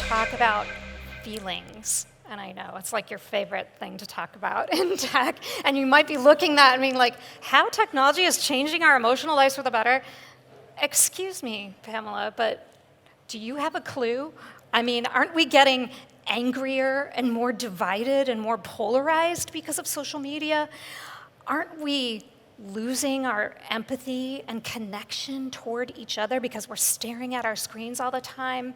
Talk about feelings. And I know it's like your favorite thing to talk about in tech. And you might be looking at me like, how technology is changing our emotional lives for the better? Excuse me, Pamela, but do you have a clue? I mean, aren't we getting angrier and more divided and more polarized because of social media? Aren't we losing our empathy and connection toward each other because we're staring at our screens all the time?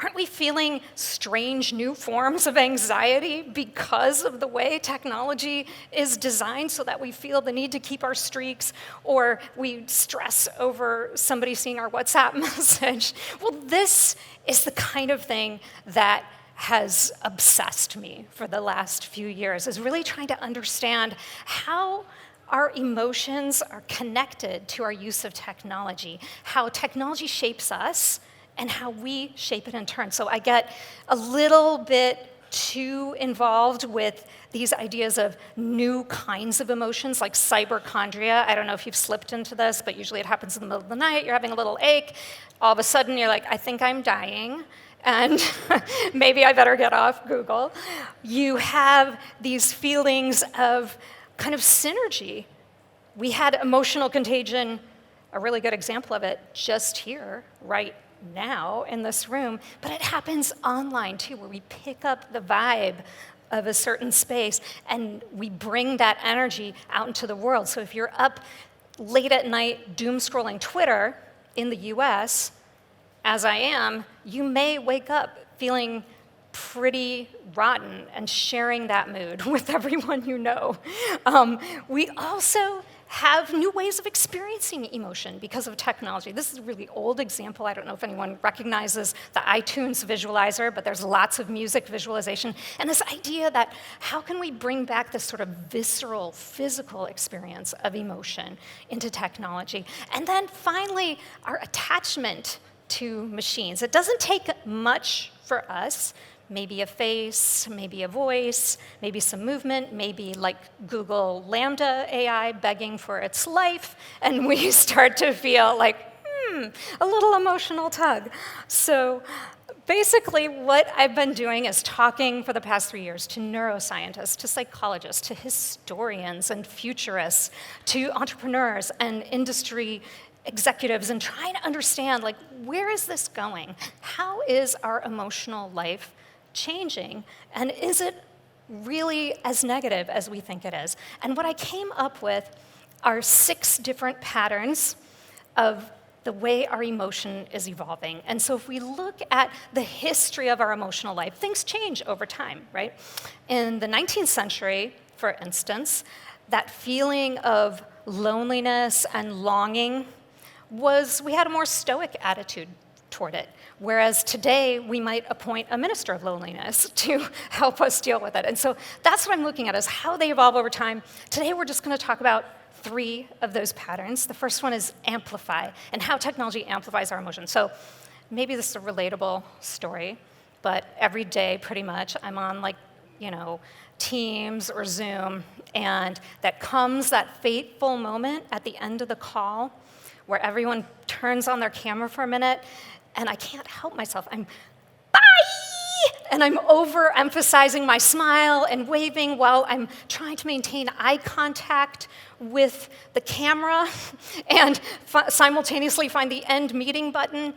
Aren't we feeling strange new forms of anxiety because of the way technology is designed so that we feel the need to keep our streaks, or we stress over somebody seeing our WhatsApp message? Well, this is the kind of thing that has obsessed me for the last few years, is really trying to understand how our emotions are connected to our use of technology, how technology shapes us, and how we shape it in turn. So I get a little bit too involved with these ideas of new kinds of emotions, like cyberchondria. I don't know if you've slipped into this, but usually it happens in the middle of the night. You're having a little ache. All of a sudden, you're like, I think I'm dying, and maybe I better get off Google. You have these feelings of kind of synergy. We had emotional contagion, a really good example of it, just here, right now in this room, but it happens online too, where we pick up the vibe of a certain space and we bring that energy out into the world. So if you're up late at night doom scrolling Twitter in the US, as I am, you may wake up feeling pretty rotten and sharing that mood with everyone you know. We also have new ways of experiencing emotion because of technology. This is a really old example. I don't know if anyone recognizes the iTunes visualizer, but there's lots of music visualization. And this idea that how can we bring back this sort of visceral, physical experience of emotion into technology? And then finally, our attachment to machines. It doesn't take much for us. Maybe a face, maybe a voice, maybe some movement, maybe like Google Lambda AI begging for its life, and we start to feel like, a little emotional tug. So basically what I've been doing is talking for the past 3 years to neuroscientists, to psychologists, to historians and futurists, to entrepreneurs and industry executives, and trying to understand, like, where is this going? How is our emotional life changing, and is it really as negative as we think it is? And what I came up with are 6 different patterns of the way our emotion is evolving. And so if we look at the history of our emotional life, things change over time, right? In the 19th century, for instance, that feeling of loneliness and longing we had a more stoic attitude toward it. Whereas today, we might appoint a minister of loneliness to help us deal with it. And so that's what I'm looking at, is how they evolve over time. Today, we're just going to talk about 3 of those patterns. The first one is amplify, and how technology amplifies our emotions. So maybe this is a relatable story, but every day, pretty much, I'm on, like, Teams or Zoom, and that fateful moment at the end of the call where everyone turns on their camera for a minute, and I can't help myself. I'm, bye! And I'm overemphasizing my smile and waving while I'm trying to maintain eye contact with the camera and simultaneously find the end meeting button.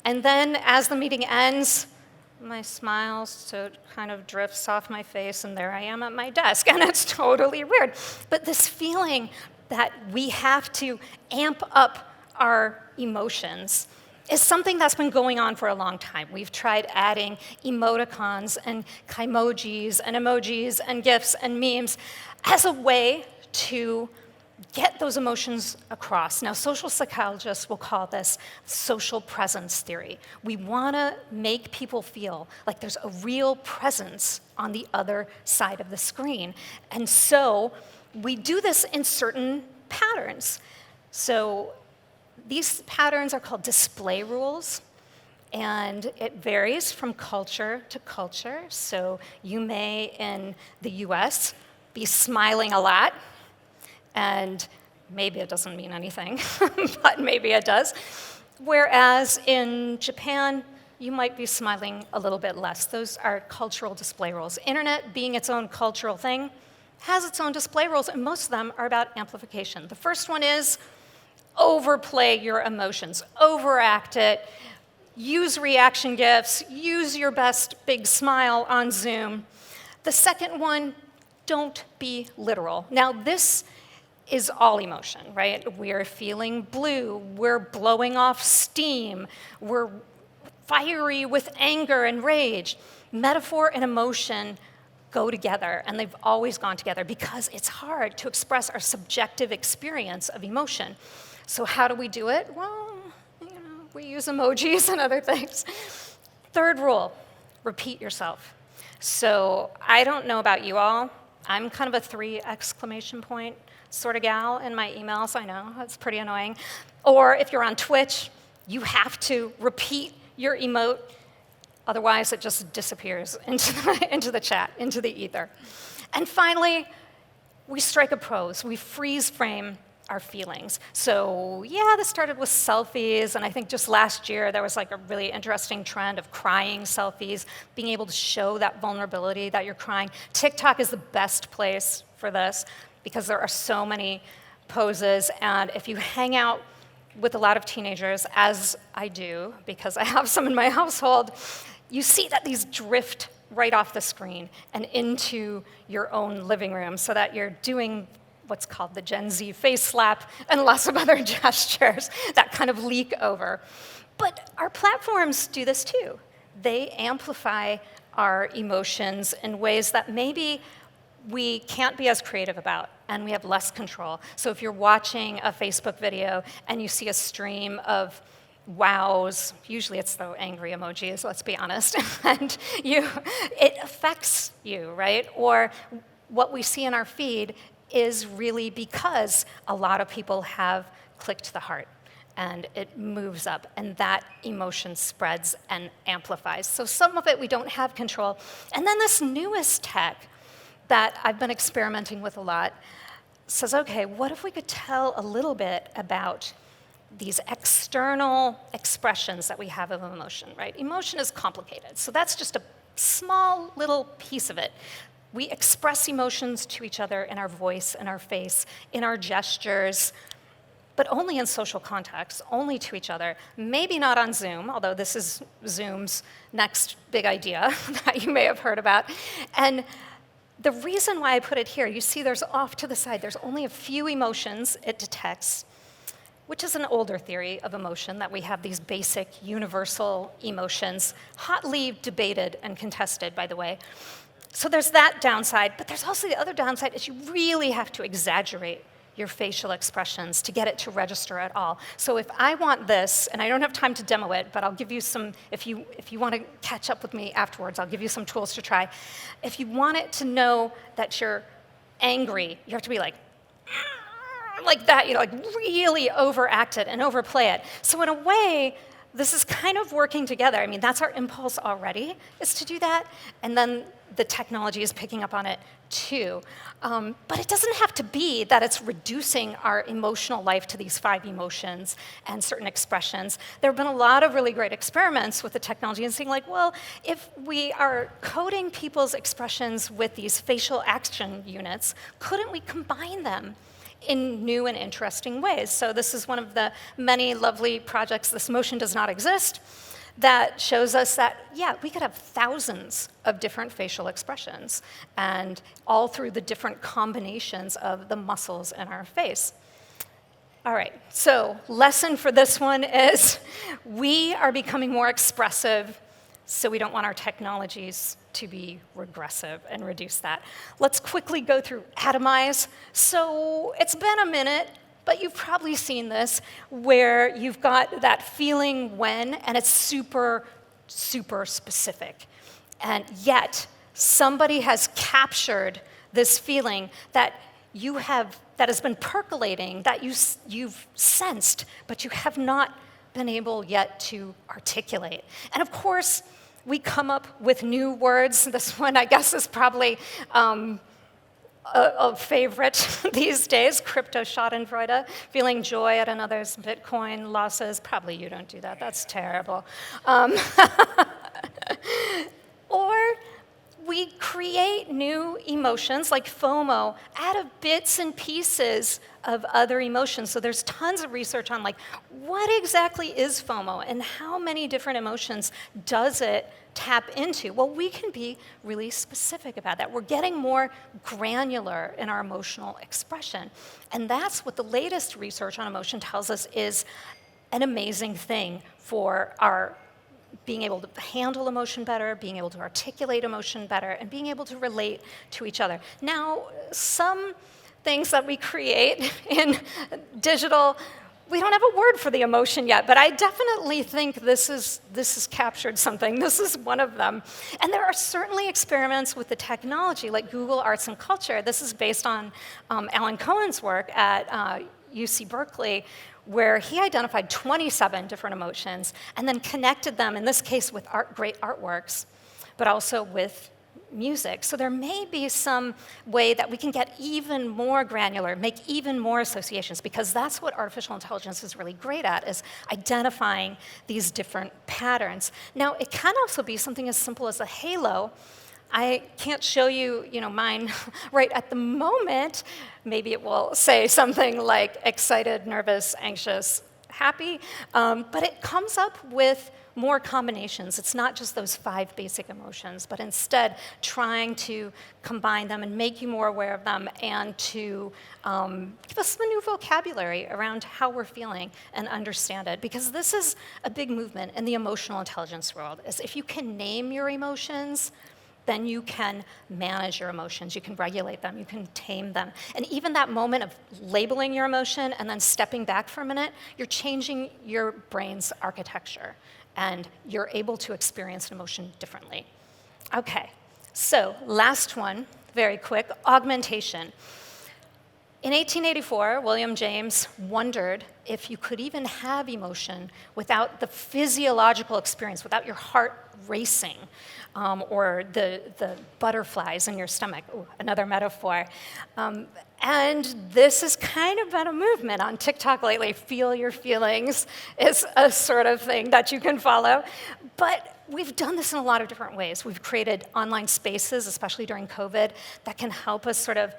And then as the meeting ends, my smile kind of drifts off my face, and there I am at my desk, and it's totally weird. But this feeling that we have to amp up our emotions is something that's been going on for a long time. We've tried adding emoticons and kaimojis and emojis and GIFs and memes as a way to get those emotions across. Now, social psychologists will call this social presence theory. We want to make people feel like there's a real presence on the other side of the screen. And so we do this in certain patterns. So these patterns are called display rules, And it varies from culture to culture. So you may, in the US, be smiling a lot, and maybe it doesn't mean anything, but maybe it does. Whereas in Japan, you might be smiling a little bit less. Those are cultural display rules. Internet, being its own cultural thing, has its own display rules, and most of them are about amplification. The first one is overplay your emotions, overact it, use reaction GIFs, use your best big smile on Zoom. The second one, don't be literal. Now, this is all emotion, right? We're feeling blue, we're blowing off steam, we're fiery with anger and rage. Metaphor and emotion go together, and they've always gone together because it's hard to express our subjective experience of emotion. So how do we do it? Well, we use emojis and other things. Third rule, repeat yourself. So I don't know about you all. I'm kind of a 3 exclamation point sort of gal in my emails. I know, that's pretty annoying. Or if you're on Twitch, you have to repeat your emote. Otherwise, it just disappears into the chat, into the ether. And finally, we strike a pose. We freeze frame our feelings. So yeah, this started with selfies, and I think just last year there was like a really interesting trend of crying selfies, being able to show that vulnerability that you're crying. TikTok is the best place for this because there are so many poses, and if you hang out with a lot of teenagers, as I do, because I have some in my household, you see that these drift right off the screen and into your own living room so that you're doing what's called the Gen Z face slap and lots of other gestures that kind of leak over. But our platforms do this too. They amplify our emotions in ways that maybe we can't be as creative about, and we have less control. So if you're watching a Facebook video and you see a stream of wows, usually it's the angry emojis, let's be honest, and it affects you, right? Or what we see in our feed is really because a lot of people have clicked the heart, and it moves up, and that emotion spreads and amplifies. So some of it we don't have control. And then this newest tech that I've been experimenting with a lot says, okay, what if we could tell a little bit about these external expressions that we have of emotion, right? Emotion is complicated, so that's just a small little piece of it. We express emotions to each other in our voice, in our face, in our gestures, but only in social contexts, only to each other. Maybe not on Zoom, although this is Zoom's next big idea that you may have heard about. And the reason why I put it here, you see there's off to the side, there's only a few emotions it detects, which is an older theory of emotion, that we have these basic universal emotions, hotly debated and contested, by the way. So there's that downside, but there's also the other downside is you really have to exaggerate your facial expressions to get it to register at all. So if I want this, and I don't have time to demo it, but I'll give you some, if you want to catch up with me afterwards, I'll give you some tools to try. If you want it to know that you're angry, you have to be like that, like really overact it and overplay it. So in a way, this is kind of working together. I mean, that's our impulse already, is to do that, and then the technology is picking up on it too. But it doesn't have to be that it's reducing our emotional life to these 5 emotions and certain expressions. There have been a lot of really great experiments with the technology and saying like, well, if we are coding people's expressions with these facial action units, couldn't we combine them in new and interesting ways? So this is one of the many lovely projects, This Motion Does Not Exist, that shows us that, yeah, we could have thousands of different facial expressions, and all through the different combinations of the muscles in our face. All right, so lesson for this one is we are becoming more expressive, so we don't want our technologies to be regressive and reduce that. Let's quickly go through atomize. So it's been a minute, but you've probably seen this, where you've got that feeling when, and it's super, super specific. And yet, somebody has captured this feeling that that has been percolating, that you've sensed, but you have not been able yet to articulate. And of course, we come up with new words. This one, I guess, is probably a favorite these days, crypto schadenfreude, feeling joy at another's Bitcoin losses. Probably you don't do that, that's terrible. Or we create new emotions like FOMO out of bits and pieces of other emotions. So there's tons of research on like, what exactly is FOMO and how many different emotions does it tap into? Well, we can be really specific about that. We're getting more granular in our emotional expression. And that's what the latest research on emotion tells us is an amazing thing for our being able to handle emotion better, being able to articulate emotion better, and being able to relate to each other. Now, some things that we create in digital, we don't have a word for the emotion yet, but I definitely think this has captured something. This is one of them. And there are certainly experiments with the technology, like Google Arts and Culture. This is based on Alan Cohen's work at UC Berkeley, where he identified 27 different emotions and then connected them, in this case with great artworks, but also with music. So there may be some way that we can get even more granular, make even more associations, because that's what artificial intelligence is really great at, is identifying these different patterns. Now, it can also be something as simple as a halo. I can't show you, mine right at the moment. Maybe it will say something like excited, nervous, anxious, happy, but it comes up with more combinations. It's not just those 5 basic emotions, but instead trying to combine them and make you more aware of them and to give us a new vocabulary around how we're feeling and understand it. Because this is a big movement in the emotional intelligence world, is if you can name your emotions, then you can manage your emotions, you can regulate them, you can tame them. And even that moment of labeling your emotion and then stepping back for a minute, you're changing your brain's architecture, and you're able to experience an emotion differently. Okay, so last one, very quick, augmentation. In 1884, William James wondered if you could even have emotion without the physiological experience, without your heart racing, or the butterflies in your stomach. Ooh, another metaphor. And this has kind of been a movement on TikTok lately. Feel your feelings is a sort of thing that you can follow. But we've done this in a lot of different ways. We've created online spaces, especially during COVID, that can help us sort of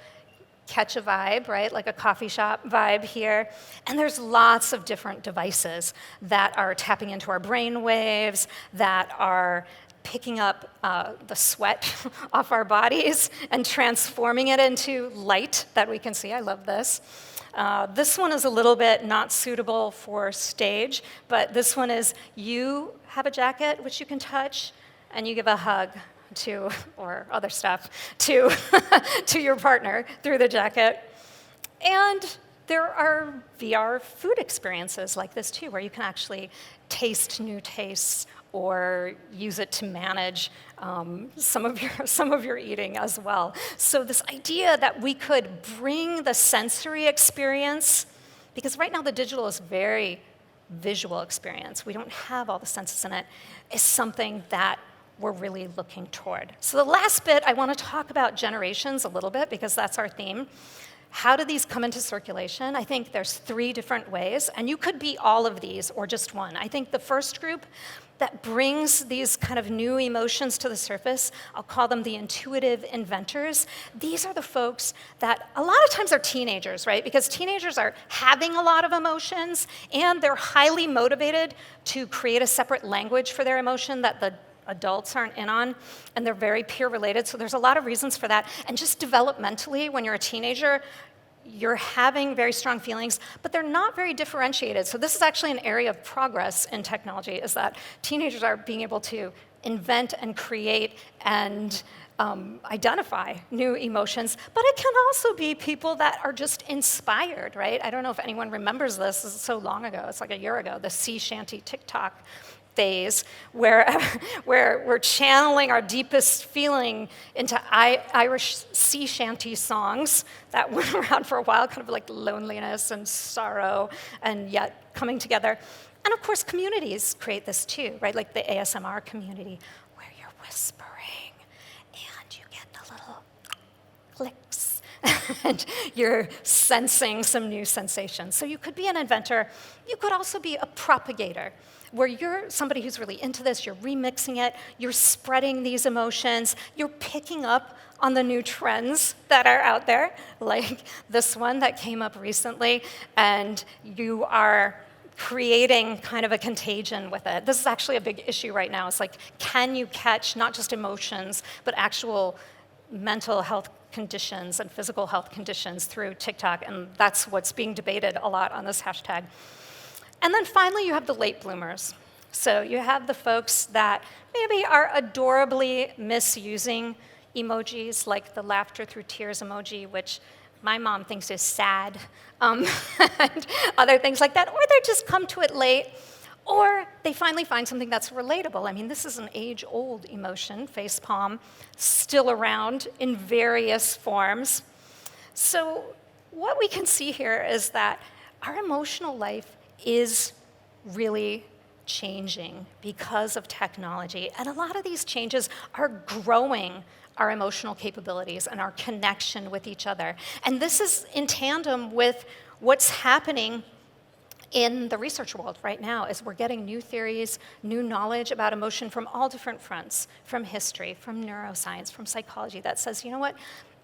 catch a vibe, right? Like a coffee shop vibe here. And there's lots of different devices that are tapping into our brain waves, that are picking up the sweat off our bodies and transforming it into light that we can see. I love this. This one is a little bit not suitable for stage, but this one is you have a jacket which you can touch, and you give a hug to, or other stuff, to, to your partner through the jacket. And there are VR food experiences like this too, where you can actually taste new tastes or use it to manage some of your eating as well. So this idea that we could bring the sensory experience, because right now the digital is very visual experience, we don't have all the senses in it, is something that we're really looking toward. So the last bit, I want to talk about generations a little bit, because that's our theme. How do these come into circulation? I think there's 3 different ways, and you could be all of these or just one. I think the first group that brings these kind of new emotions to the surface, I'll call them the intuitive inventors. These are the folks that a lot of times are teenagers, right? Because teenagers are having a lot of emotions, and they're highly motivated to create a separate language for their emotion that the adults aren't in on, and they're very peer related, so there's a lot of reasons for that. And just developmentally, when you're a teenager, you're having very strong feelings, but they're not very differentiated. So this is actually an area of progress in technology, is that teenagers are being able to invent and create and identify new emotions, but it can also be people that are just inspired, right? I don't know if anyone remembers this. This is so long ago. It's like a year ago, the sea shanty TikTok phase, where we're channeling our deepest feeling into Irish sea shanty songs that went around for a while, kind of like loneliness and sorrow, and yet coming together. And of course, communities create this too, right? Like the ASMR community, where you're whispering and you get the little clicks and you're sensing some new sensations. So you could be an inventor. You could also be a propagator, where you're somebody who's really into this, you're remixing it, you're spreading these emotions, you're picking up on the new trends that are out there, like this one that came up recently, and you are creating kind of a contagion with it. This is actually a big issue right now. It's like, can you catch not just emotions, but actual mental health conditions and physical health conditions through TikTok? And that's what's being debated a lot on this hashtag. And then finally, you have the late bloomers. So you have the folks that maybe are adorably misusing emojis, like the laughter through tears emoji, which my mom thinks is sad, and other things like that. Or they just come to it late, or they finally find something that's relatable. I mean, this is an age-old emotion, facepalm, still around in various forms. So what we can see here is that our emotional life is really changing because of technology. And a lot of these changes are growing our emotional capabilities and our connection with each other. And this is in tandem with what's happening in the research world right now, as we're getting new theories, new knowledge about emotion from all different fronts, from history, from neuroscience, from psychology, that says, you know what,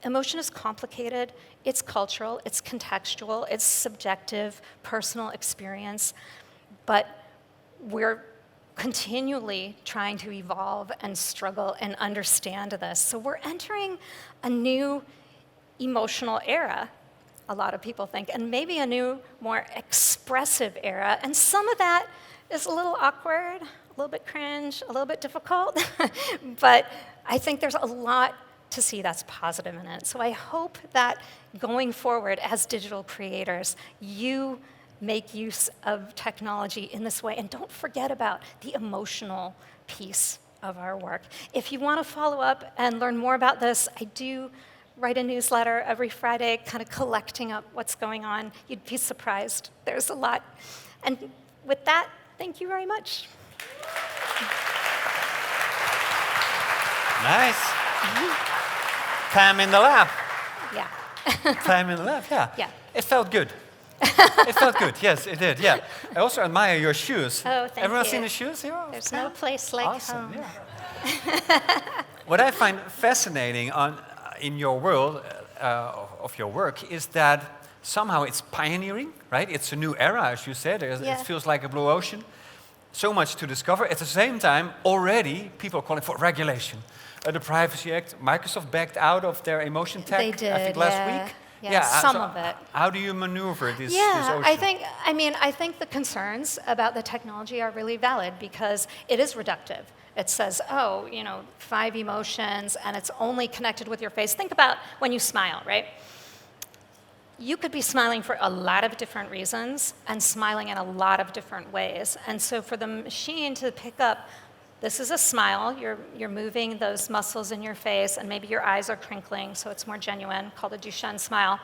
emotion is complicated, it's cultural, it's contextual, it's subjective, personal experience, but we're continually trying to evolve and struggle and understand this. So we're entering a new emotional era, a lot of people think, and maybe a new, more expressive era. And some of that is a little awkward, a little bit cringe, a little bit difficult, but I think there's a lot to see that's positive in it. So I hope that going forward as digital creators, you make use of technology in this way, and don't forget about the emotional piece of our work. If you want to follow up and learn more about this, I do write a newsletter every Friday, kind of collecting up what's going on. You'd be surprised. There's a lot. And with that, thank you very much. Nice. Time in the lab. Yeah. Time in the lab, yeah. Yeah. It felt good. It felt good, yes, it did, yeah. I also admire your shoes. Oh, thank Everyone you. seen the shoes here? There's no place like Awesome, home. yeah. What I find fascinating in your world of your work is that somehow it's pioneering, right? It's a new era, as you said. Yeah. It feels like a blue ocean. So much to discover. At the same time, already people are calling for regulation. The Privacy Act, Microsoft backed out of their emotion tech, They did, I think last week. Yeah, some of it. How do you maneuver this ocean? I think the concerns about the technology are really valid because it is reductive. It says, 5 emotions, and it's only connected with your face. Think about when you smile, right? You could be smiling for a lot of different reasons and smiling in a lot of different ways. And so for the machine to pick up, this is a smile, you're moving those muscles in your face, and maybe your eyes are crinkling, so it's more genuine, called a Duchenne smile.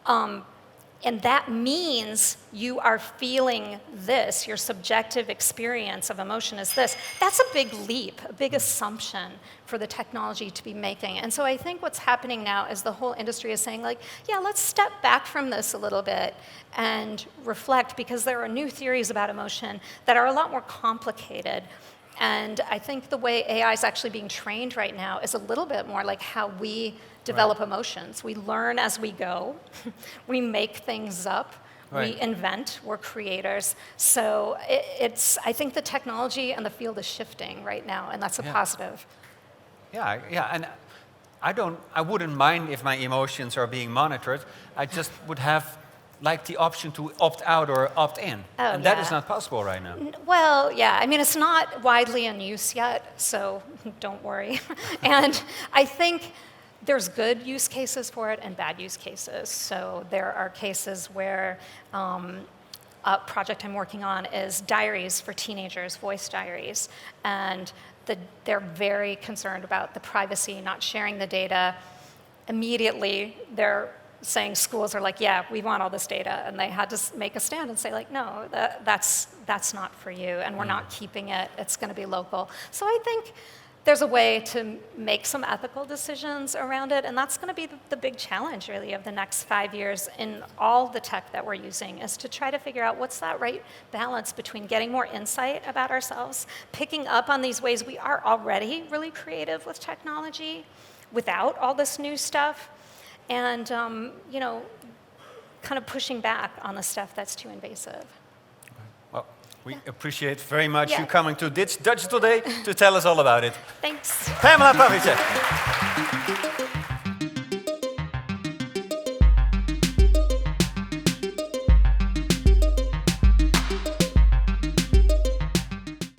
And that means you are feeling this, your subjective experience of emotion is this. That's a big leap, a big assumption for the technology to be making. And so I think what's happening now is the whole industry is saying, like, yeah, let's step back from this a little bit and reflect, because there are new theories about emotion that are a lot more complicated. And I think the way AI is actually being trained right now is a little bit more like how we develop emotions. We learn as we go. We make things up. Right. We invent. We're creators. So I think the technology and the field is shifting right now, and that's a positive. Yeah, and I wouldn't mind if my emotions are being monitored. I just would have like the option to opt out or opt in. And that is not possible right now. Well, yeah, I mean, it's not widely in use yet, so don't worry. And I think there's good use cases for it and bad use cases. So there are cases where a project I'm working on is diaries for teenagers, voice diaries. And they're very concerned about the privacy, not sharing the data. Immediately, they're saying schools are like, yeah, we want all this data, and they had to make a stand and say, like, no, that's that's not for you, and we're not keeping it, it's going to be local. So I think there's a way to make some ethical decisions around it, and that's going to be the big challenge, really, of the next 5 years in all the tech that we're using, is to try to figure out what's that right balance between getting more insight about ourselves, picking up on these ways we are already really creative with technology without all this new stuff, and kind of pushing back on the stuff that's too invasive. Well, we appreciate very much you coming to Ditch Digital Day to tell us all about it. Thanks. Pamela Pavliscak.